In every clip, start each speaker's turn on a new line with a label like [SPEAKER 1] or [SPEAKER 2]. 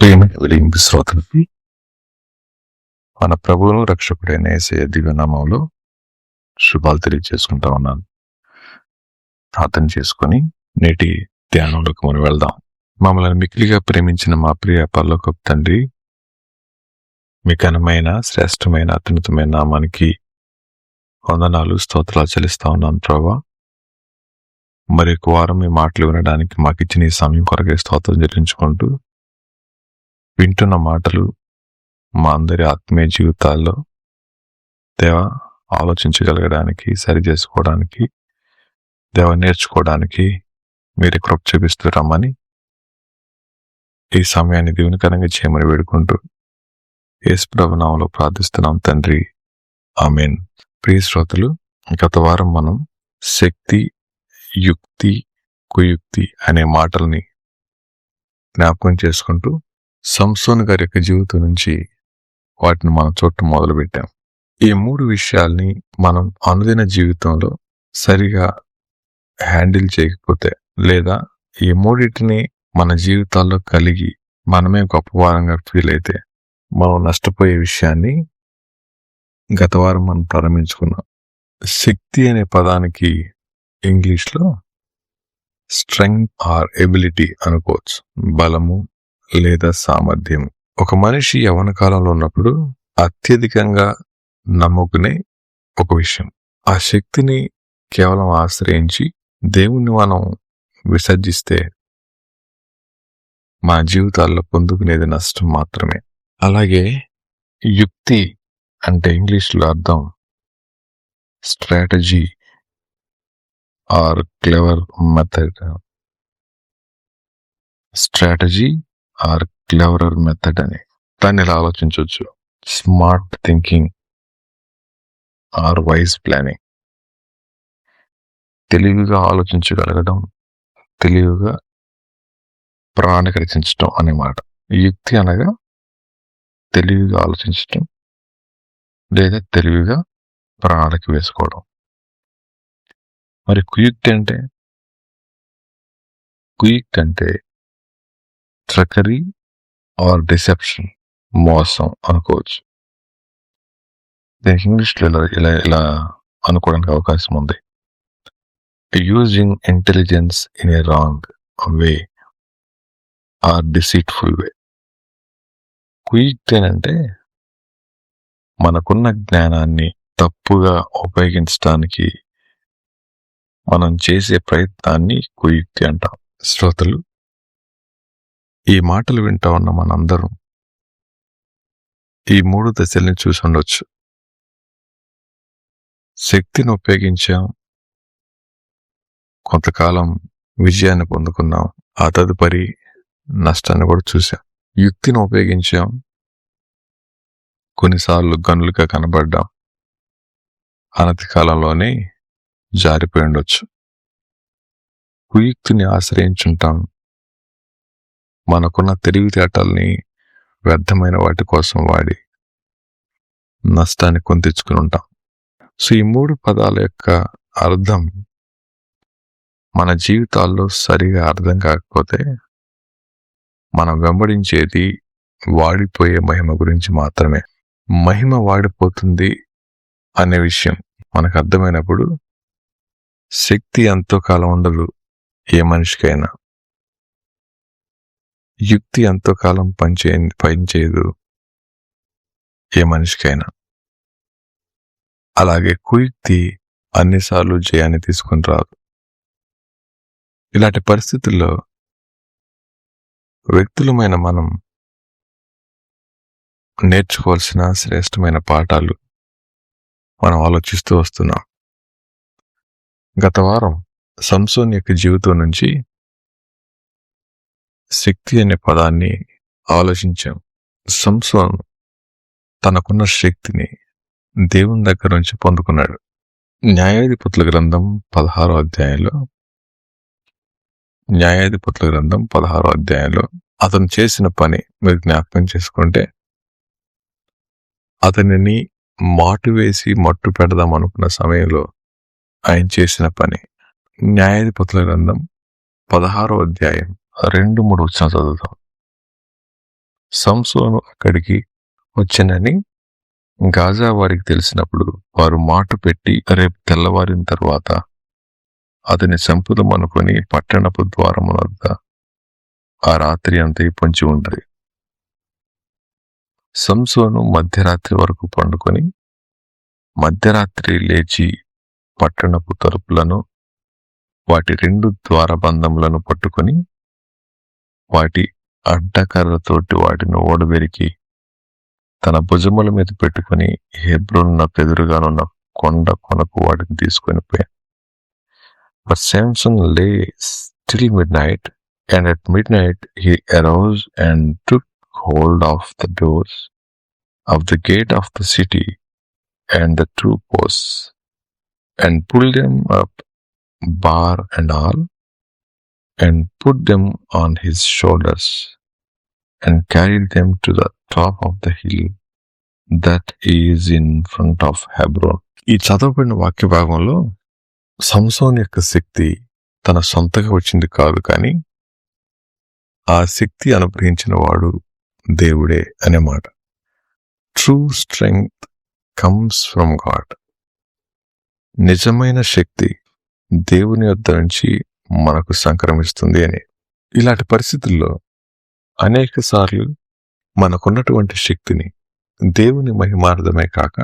[SPEAKER 1] ప్రియమైన వెలిగింపు శ్రోతలకి మన ప్రభువును రక్షకుడైన యేసయ్య దివ్యనామంలో శుభాలు తెలియజేసుకుంటా ఉన్నాను. ప్రార్థన చేసుకొని నేటి ధ్యానంలోకి మనం వెళ్దాం. మమ్మల్ని మిక్కిలిగా ప్రేమించిన మా ప్రియ పరలోకపు తండ్రి, మీ ఘనమైన శ్రేష్టమైన అత్యున్నతమైన నామానికి వందనాలు స్తోత్రాలు చెల్లిస్తా ఉన్నాను ప్రభా. మరి ఒక వారం మీ మాటలు వినడానికి మాకు ఇచ్చిన ఈ సమయం కొరకే స్తోత్రం చెల్లించుకుంటూ, వింటున్న మాటలు మా అందరి ఆత్మీయ జీవితాల్లో దేవ ఆలోచించగలగడానికి, సరి చేసుకోవడానికి, దేవ నేర్చుకోవడానికి మీరే కృప చూపిస్తూ రమ్మని ఈ సమయాన్ని దీవెనకరంగా చేయమని వేడుకుంటూ యేసు ప్రభు నామములో ప్రార్థిస్తున్నాం తండ్రి, ఆమేన్. ప్రియ శ్రోతలు, గత వారం మనం శక్తి, యుక్తి, కుయుక్తి అనే మాటల్ని జ్ఞాపకం చేసుకుంటూ సంసోను గారి యొక్క జీవితం నుంచి వాటిని మనం చూడటం మొదలుపెట్టాం. ఈ మూడు విషయాల్ని మనం అనుదిన జీవితంలో సరిగా హ్యాండిల్ చేయకపోతే, లేదా ఈ మూడింటిని మన జీవితాల్లో కలిగి మనమే గొప్పవారంగా ఫీల్ అయితే మనం నష్టపోయే విషయాన్ని గత వారం మనం ప్రారంభించుకున్నాం. శక్తి అనే పదానికి ఇంగ్లీష్లో స్ట్రెంగ్త్ ఆర్ ఎబిలిటీ అనుకోవచ్చు, బలము లేదా సామర్థ్యం. ఒక మనిషి యవ్వన కాలంలో ఉన్నప్పుడు అత్యధికంగా నమ్ముకునే ఒక విషయం. ఆ శక్తిని కేవలం ఆశ్రయించి దేవుణ్ణి మనం విసర్జిస్తే మన జీవితాల్లో పొందుకునేది నష్టం మాత్రమే. అలాగే యుక్తి అంటే ఇంగ్లీష్లో అర్థం strategy or clever method. Strategy or cleverer method అని దాన్ని ఇలా ఆలోచించవచ్చు. Smart thinking or wise planning. తెలివిగా ఆలోచించగలగడం, తెలివిగా ప్రణాళిక రచించడం అనే మాట. యుక్తి అనగా తెలివిగా ఆలోచించడం లేదా తెలివిగా ప్రణాళిక వేసుకోవడం. మరి కుయుక్తి అంటే ట్రకరీ ఆర్ డిసెప్షన్, మోసం అనుకోవచ్చు. దీనికి ఇంగ్లీష్లో ఇలా అనుకోవడానికి అవకాశం ఉంది. Using intelligence in a wrong way or deceitful way. కుయుక్తి అంటే మనకున్న జ్ఞానాన్ని తప్పుగా ఉపయోగించడానికి మనం చేసే ప్రయత్నాన్ని కుయుక్తి అంటాం. శ్రోతలు, ఈ మాటలు వింటా ఉన్న మనందరం ఈ మూడు దశల్ని చూసి ఉండొచ్చు. శక్తిని ఉపయోగించాం, కొంతకాలం విజయాన్ని పొందుకున్నాం, ఆ తదుపరి నష్టాన్ని కూడా చూసాం. యుక్తిని ఉపయోగించాం, కొన్నిసార్లు గనులుగా కనబడ్డాం, అనతి కాలంలోనే జారిపోయి ఉండొచ్చు. కుయుక్తిని ఆశ్రయించుంటాం, మనకున్న తెలివితేటల్ని వ్యర్థమైన వాటి కోసం వాడి నష్టాన్ని కొని తెచ్చుకుని ఉంటాం. సో ఈ మూడు పదాల యొక్క అర్థం మన జీవితాల్లో సరిగా అర్థం కాకపోతే మనం వెంబడించేది వాడిపోయే మహిమ గురించి మాత్రమే. మహిమ వాడిపోతుంది అనే విషయం మనకు అర్థమైనప్పుడు శక్తి ఎంతో కాలం ఉండదు ఏ మనిషికైనా, యుక్తి ఎంతో కాలం పనిచేయదు ఏ మనిషికైనా, అలాగే కుయుక్తి అన్నిసార్లు జయాన్ని తీసుకుని రాదు. ఇలాంటి పరిస్థితుల్లో వ్యక్తులమైన మనం నేర్చుకోవాల్సిన శ్రేష్టమైన పాఠాలు మనం ఆలోచిస్తూ వస్తున్నాం. గత వారం సంసోను యొక్క జీవితం నుంచి శక్తి అనే పదాన్ని ఆలోచించాం. సంసోను తనకున్న శక్తిని దేవుని దగ్గర నుంచి పొందుకున్నాడు. న్యాయాధిపతుల గ్రంథం 16వ అధ్యాయంలో అతను చేసిన పని మీరు జ్ఞాపకం చేసుకుంటే, అతనిని మాటు వేసి మట్టు పెడదాం అనుకున్న సమయంలో ఆయన చేసిన పని. న్యాయాధిపతుల గ్రంథం 16వ అధ్యాయం 2-3 వచనాలు చదువుతాం. సంసోను అక్కడికి వచ్చెనని గాజా వారికి తెలిసినప్పుడు వారు మాట పెట్టి రేపు తెల్లవారిన తరువాత అతని చంపుదమనుకొని పట్టణపు ద్వారముల వద్ద ఆ రాత్రి అంతా పొంచి ఉండరు. సంసోను మధ్యరాత్రి వరకు పండుకొని మధ్యరాత్రి లేచి పట్టణపు తలుపులను వాటి 2 ద్వారబంధములను పట్టుకొని వాటి అడ్డకర్రతోటి వాటిని ఓడబెరికి తన భుజముల మీద పెట్టుకుని హెబ్రోనునకు ఎదురుగానున్న కొండ కొనకు వాటిని తీసుకొని పోయాడు. But Samson lay till midnight, and at midnight he arose and took hold of the doors of the gate of the city and the 2 posts, and pulled them up, bar and all, and put them on his shoulders, and carried them to the top of the hill that is in front of Hebron. ఈ చదవబడిన వాక్య భాగంలో సంసోను యొక్క శక్తి తన సొంతగా వచ్చింది కాదు, కానీ ఆ శక్తి అనుగ్రహించిన వాడు దేవుడే అనే మాట. True strength comes from God. నిజమైన శక్తి దేవుని వద్ద నుంచి మనకు సంక్రమిస్తుంది అని. ఇలాంటి పరిస్థితుల్లో అనేక సార్లు మనకున్నటువంటి శక్తిని దేవుని మహిమార్థమే కాక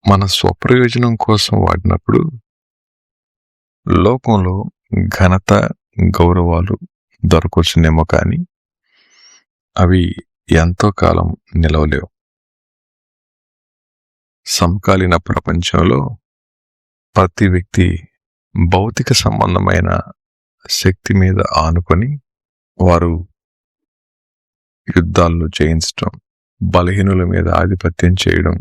[SPEAKER 1] మన స్వప్రయోజనం కోసం వాడినప్పుడు లోకంలో ఘనత గౌరవాలు దొరకొచ్చునేమో కానీ అవి ఎంతో కాలం నిలవలేవు. సమకాలీన ప్రపంచంలో ప్రతి వ్యక్తి భౌతిక సంబంధమైన శక్తి మీద ఆనుకొని వారు యుద్ధాల్లో జయించడం, బలహీనుల మీద ఆధిపత్యం చేయడం,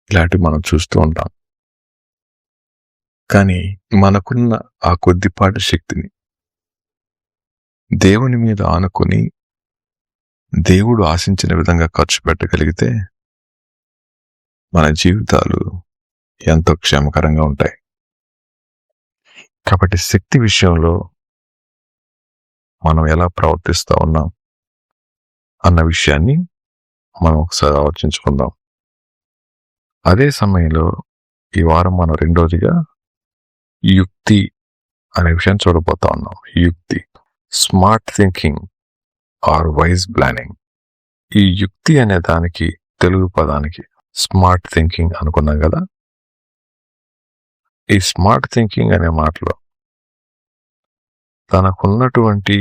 [SPEAKER 1] ఇలాంటివి మనం చూస్తూ ఉంటాం. కానీ మనకున్న ఆ కొద్దిపాటి శక్తిని దేవుని మీద ఆనుకొని దేవుడు ఆశించిన విధంగా ఖర్చు పెట్టగలిగితే మన జీవితాలు ఎంతో క్షేమకరంగా ఉంటాయి. కాబట్టి శక్తి విషయంలో మనం ఎలా ప్రవర్తిస్తూ ఉన్నాం అన్న విషయాన్ని మనం ఒకసారి ఆలోచించుకుందాం. అదే సమయంలో ఈ వారం మనం రెండోదిగా యుక్తి అనే విషయాన్ని చూడబోతా ఉన్నాం. యుక్తి, smart thinking or wise planning. ఈ యుక్తి అనే దానికి తెలుగు పదానికి స్మార్ట్ థింకింగ్ అనుకున్నాం కదా. ఈ స్మార్ట్ థింకింగ్ అనే మాటలో తనకున్నటువంటి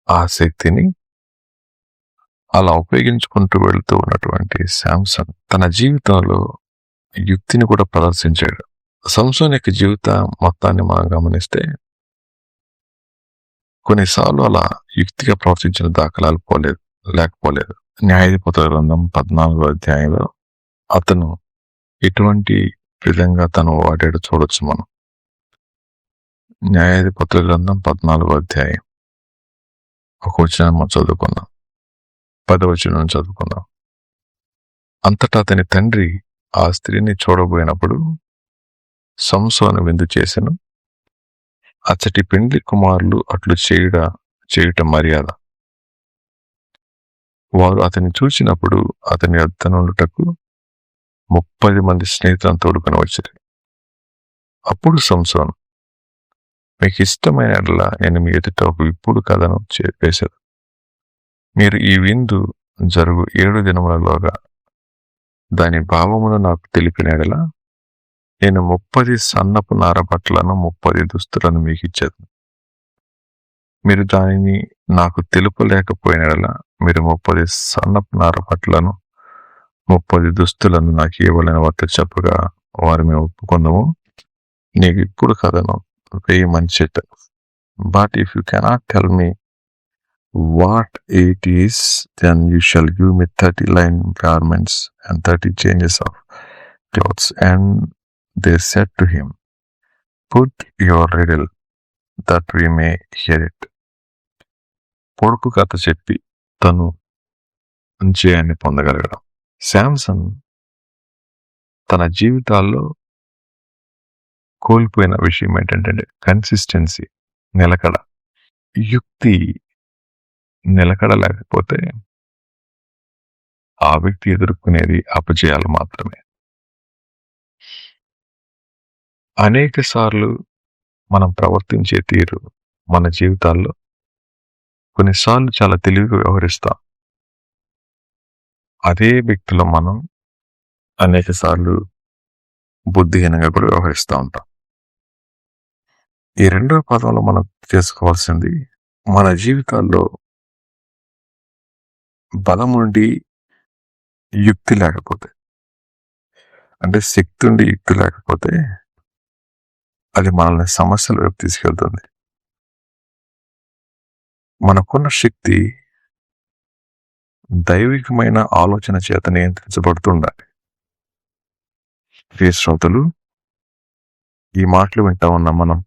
[SPEAKER 1] ఆ శక్తిని అలా ఉపయోగించుకుంటూ వెళ్తూ ఉన్నటువంటి శాంసన్ తన జీవితంలో యుక్తిని కూడా ప్రదర్శించాడు. సంసోన్ యొక్క జీవిత మొత్తాన్ని మనం గమనిస్తే కొన్నిసార్లు అలా యుక్తిగా ప్రవర్తించిన దాఖలాలు లేకపోలేదు. న్యాయాధిపతుల గ్రంథం 14వ అధ్యాయంలో అతను ఎటువంటి విధంగా తను వాడాడు చూడొచ్చు మనం. న్యాయాధిపతుల గ్రంథం 14వ అధ్యాయం 1వ వచనం మనం చదువుకుందాం, 10వ వచనం చదువుకుందాం. అంతటా అతని తండ్రి ఆ స్త్రీని చూడబోయినప్పుడు సంసోను విందు చేసెను. అచ్చటి పెండ్లి కుమారులు అట్లు చేయుట మర్యాద. వారు అతన్ని చూసినప్పుడు అతని వద్ద నుండుటకు 30 మంది స్నేహితులను తోడుకొని వచ్చారు. అప్పుడు సంసోను, మీకు ఇష్టమైన ఎడల నేను మీ ఎదుట ఒక విప్పుడు కథను వేశాను. మీరు ఈ విందు జరుగు 7 దినములలోగా దాని భావమును నాకు తెలిపిన ఎడల నేను 30 సన్నపు నారబట్టలను 30 దుస్తులను మీకు ఇచ్చేది. మీరు దానిని నాకు తెలుపలేకపోయిన ఎడల మీరు 30 సన్నపు నారబట్టలను 30 దుస్తులను నాకు ఇవ్వాలని వారితో చెప్పగా వారు మేము ఒప్పుకుందాము, నీకు ఇప్పుడు కథను వేయమని చెప్పాను. But if you cannot tell me what it is, then you shall give me 30 linen garments and 30 changes of clothes. And they said to him, put your riddle that we may hear it. పొడుపు కథ చెప్పి తను జయాన్ని పొందగలగడం. శాంసన్ తన జీవితాల్లో కోల్పోయిన విషయం ఏంటంటే consistency, నిలకడ. యుక్తి నిలకడ లేకపోతే ఆ వ్యక్తి ఎదుర్కొనేది అపజయాలు మాత్రమే. అనేక సార్లు మనం ప్రవర్తించే తీరు మన జీవితాల్లో కొన్నిసార్లు చాలా తెలివిగా వ్యవహరిస్తాం. అదే వ్యక్తిలో మనం అనేక సార్లు బుద్ధిహీనంగా కూడా వ్యవహరిస్తూ ఉంటాం. ఈ రెండవ పదంలో మనం చేసుకోవాల్సింది, మన జీవితాల్లో బలం ఉండి యుక్తి లేకపోతే, అంటే శక్తి ఉండి యుక్తి లేకపోతే అది మనల్ని సమస్యల వైపు తీసుకెళ్తుంది. మనకున్న శక్తి దైవికమైన ఆలోచన చేత నియంత్రించబడుతుండాలి. ప్రియ శ్రోతలు, ఈ మాటలు వింటా ఉన్న మనం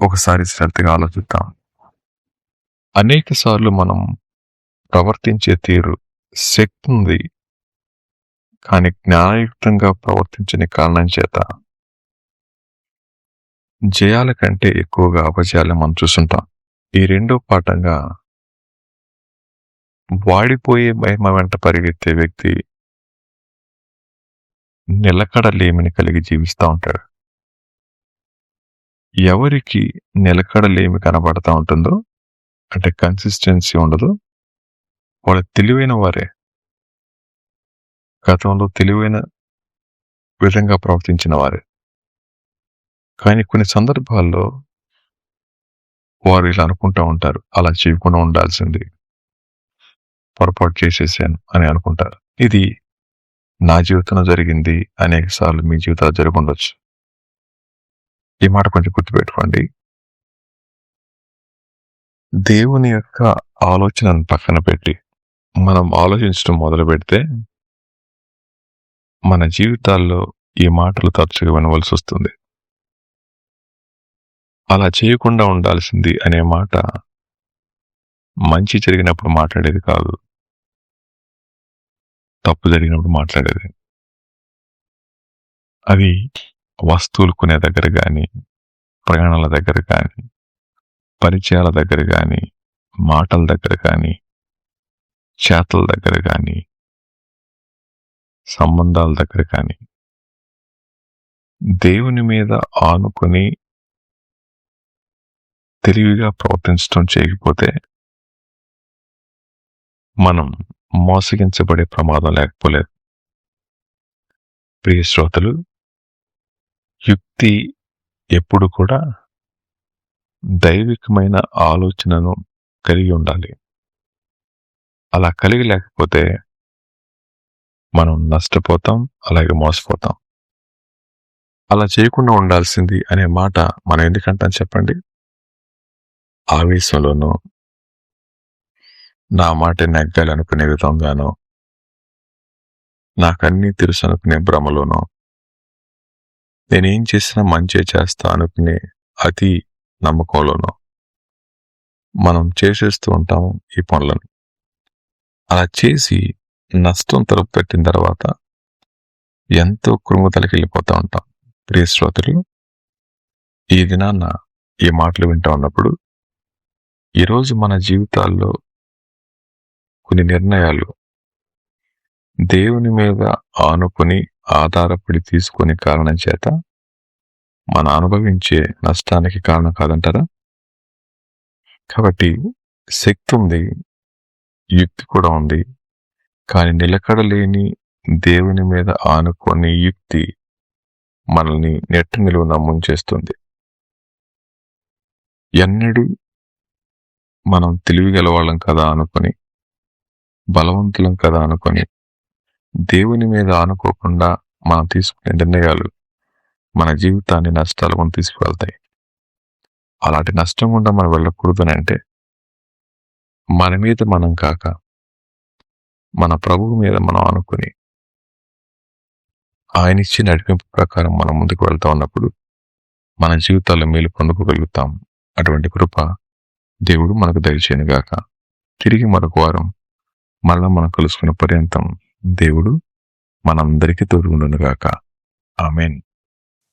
[SPEAKER 1] ఒకసారి శ్రద్ధగా ఆలోచిద్దాం. అనేక సార్లు మనం ప్రవర్తించే తీరు శక్తి ఉంది, కానీ జ్ఞానయుక్తంగా ప్రవర్తించని కారణం చేత జయాల కంటే ఎక్కువగా అపజయాలు మనం చూస్తుంటాం. ఈ రెండో పాఠంగా వాడిపోయే మహిమ వెంట పరిగెత్తే వ్యక్తి నిలకడలేమిని కలిగి జీవిస్తూ ఉంటాడు. ఎవరికి నిలకడలేమి కనబడతా ఉంటుందో, అంటే కన్సిస్టెన్సీ ఉండదు, వాళ్ళు తెలివైన వారే. గతంలో తెలివైన విధంగా ప్రవర్తించిన వారే. కానీ కొన్ని సందర్భాల్లో వారు ఇలా అనుకుంటూ ఉంటారు, అలా చేయకుండా ఉండాల్సింది, పొరపాటు చేసేసాను అని అనుకుంటారు. ఇది నా జీవితంలో జరిగింది, అనేక సార్లు మీ జీవితాలు జరిగి ఉండొచ్చు. ఈ మాట కొంచెం గుర్తుపెట్టుకోండి. దేవుని యొక్క ఆలోచనను పక్కన పెట్టి మనం ఆలోచించడం మొదలు పెడితే మన జీవితాల్లో ఈ మాటలు తరచుగా వినవలసి వస్తుంది. అలా చేయకుండా ఉండాల్సింది అనే మాట మంచి జరిగినప్పుడు మాట్లాడేది కాదు, తప్పు జరిగినప్పుడు మాట్లాడేది. అది వస్తువులు కొనే దగ్గర కానీ, ప్రయాణాల దగ్గర కానీ, పరిచయాల దగ్గర కానీ, మాటల దగ్గర కానీ, చేతల దగ్గర కానీ, సంబంధాల దగ్గర కానీ, దేవుని మీద ఆనుకొని తెలివిగా ప్రవర్తించడం చేయకపోతే మనం మోసగించబడే ప్రమాదం లేకపోలేదు. ప్రియ శ్రోతలు, యుక్తి ఎప్పుడు కూడా దైవికమైన ఆలోచనను కలిగి ఉండాలి. అలా కలిగి లేకపోతే మనం నష్టపోతాం, అలాగే మోసపోతాం. అలా చేయకుండా ఉండాల్సింది అనే మాట మనం ఎందుకంటాం చెప్పండి? ఆవేశంలోనూ, నా మాట నెగ్గాలి అనుకునే విధంగానో, నాకన్నీ తెలుసు అనుకునే భ్రమలోనో, నేనేం చేసినా మంచి చేస్తా అనుకునే అతి నమ్మకంలోనో మనం చేసేస్తూ ఉంటాము ఈ పనులను. అలా చేసి నష్టం తలుపు పెట్టిన తర్వాత ఎంతో కృంగుదలకి వెళ్ళిపోతూ ఉంటాం. ప్రియ శ్రోతలు, ఈ దినాన్న ఈ మాటలు వింటూ ఉన్నప్పుడు ఈరోజు మన జీవితాల్లో కొన్ని నిర్ణయాలు దేవుని మీద ఆనుకొని ఆధారపడి తీసుకునే కారణం చేత మనం అనుభవించే నష్టానికి కారణం కాదంటారా? కాబట్టి శక్తి ఉంది, యుక్తి కూడా ఉంది, కానీ నిలకడలేని దేవుని మీద ఆనుకొని యుక్తి మనల్ని నెట్టు నిలువున ముంచేస్తుంది. ఎన్నడూ మనం తెలివిగలవాళ్ళం కదా అనుకొని, బలవంతులం కదా అనుకొని, దేవుని మీద ఆనుకోకుండా మనం తీసుకునే నిర్ణయాలు మన జీవితాన్ని నష్టాలు మనం తీసుకువెళ్తాయి. అలాంటి నష్టం గుండా మనం వెళ్ళకూడదు అని అంటే మన మీద మనం కాక మన ప్రభువు మీద మనం ఆనుకొని ఆయన ఇచ్చే నడిపింపు ప్రకారం మనం ముందుకు వెళ్తా ఉన్నప్పుడు మన జీవితాల్లో మేలు పొందుకోగలుగుతాం. అటువంటి కృప దేవుడు మనకు దయచేయనుగాక. తిరిగి మరొక వారం మళ్ళా మనం కలుసుకున్న పర్యంతం దేవుడు మనందరికీ తోడుగుండునుగాక. ఆమేన్.